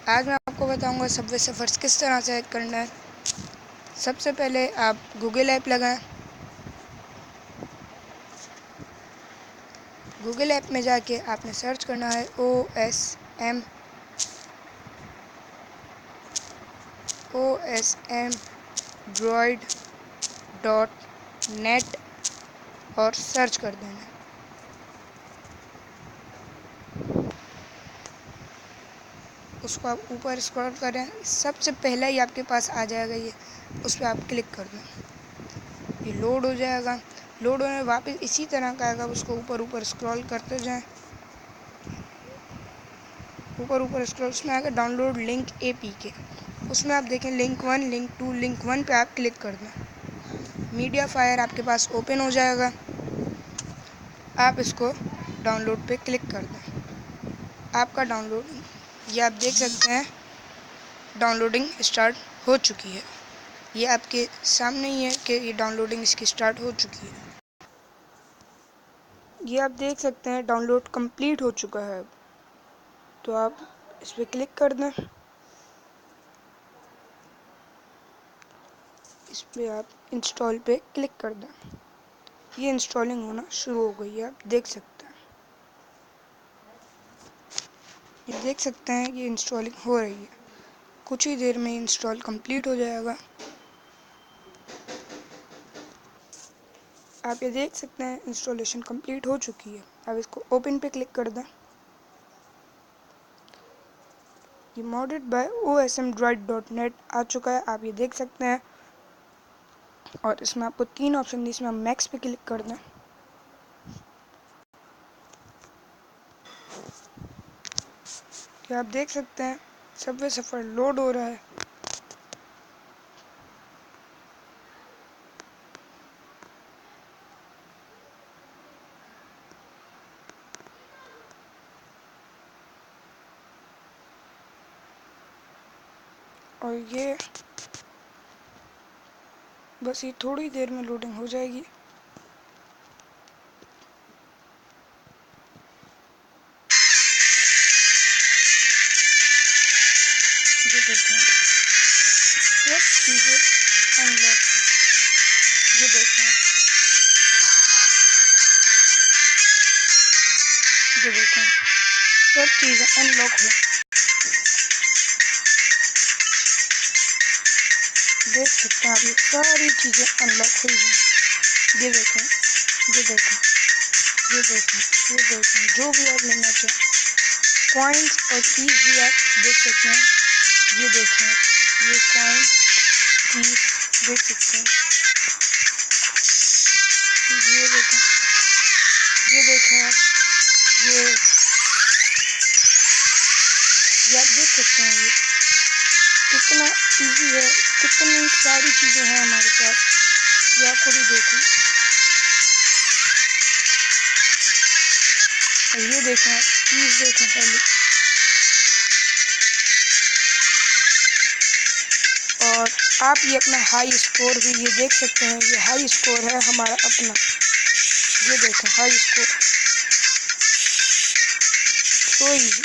आज मैं आपको बताऊंगा सबवे सफ़र्स किस तरह से हैक करना है। सबसे पहले आप गूगल ऐप लगाएं। गूगल ऐप में जाके आपने सर्च करना है osm.android.net और सर्च कर देना है। उसको आप ऊपर स्क्रॉल करें, सबसे पहले ही आपके पास आ जाएगा ये, उस पर आप क्लिक कर दें। ये लोड हो जाएगा। लोड होने वापस इसी तरह का आएगा, उसको ऊपर ऊपर स्क्रॉल करते जाएं। ऊपर ऊपर स्क्रॉल उसमें आएगा डाउनलोड लिंक APK। उसमें आप देखें लिंक 1, लिंक 2, लिंक 1 पे आप क्लिक कर दें। मीडिया फायर आपके पास ओपन हो जाएगा। आप इसको डाउनलोड पे क्लिक कर दें। आपका डाउनलोडिंग, ये आप देख सकते हैं, डाउनलोडिंग स्टार्ट हो चुकी है। ये आपके सामने ही है कि ये डाउनलोडिंग इसकी स्टार्ट हो चुकी है। ये आप देख सकते हैं डाउनलोड कंप्लीट हो चुका है। तो आप इस पर क्लिक कर दें। इस पर आप इंस्टॉल पे क्लिक कर दें। ये इंस्टॉलिंग होना शुरू हो गई है, आप देख सकते हैं। ये देख सकते हैं ये इंस्टॉलिंग हो रही है। कुछ ही देर में इंस्टॉल कंप्लीट हो जाएगा। आप ये देख सकते हैं इंस्टॉलेशन कंप्लीट हो चुकी है। अब इसको ओपन पे क्लिक कर दें। ये मॉडेड बाय osm.android.net आ चुका है, आप ये देख सकते हैं। और इसमें आपको 3 ऑप्शन दी, इसमें हम मैक्स पे क्लिक कर दें। ये आप देख सकते हैं सबवे सफ़र लोड हो रहा है। और ये बस ये थोड़ी देर में लोडिंग हो जाएगी। ये देखें सब चीज़ें अनलॉक, ये देखें, ये देखें सब चीज़ें अनलॉक हो। देख सकते हैं आप ये सारी चीज़ें अनलॉक हुई हैं। ये देखें, ये देखें, ये देखें, ये देखें, जो भी आप लेना चाहें, कॉइन्स और कीज भी आप देख सकते हैं। ये देखें आप, ये कॉइन्स कीज देख सकते हैं। ये देखें, ये देखें आप, ये आप देख सकते हैं। ये कितना इजी है, कितनी सारी चीज़ें हैं हमारे पास, ये आप खुद ही देख लें। और ये देखें आप, कीज देखें खाली। और आप ये अपना हाई स्कोर भी ये देख सकते हैं। ये हाई स्कोर है हमारा अपना, ये देखें हाई स्कोर, सो इजी।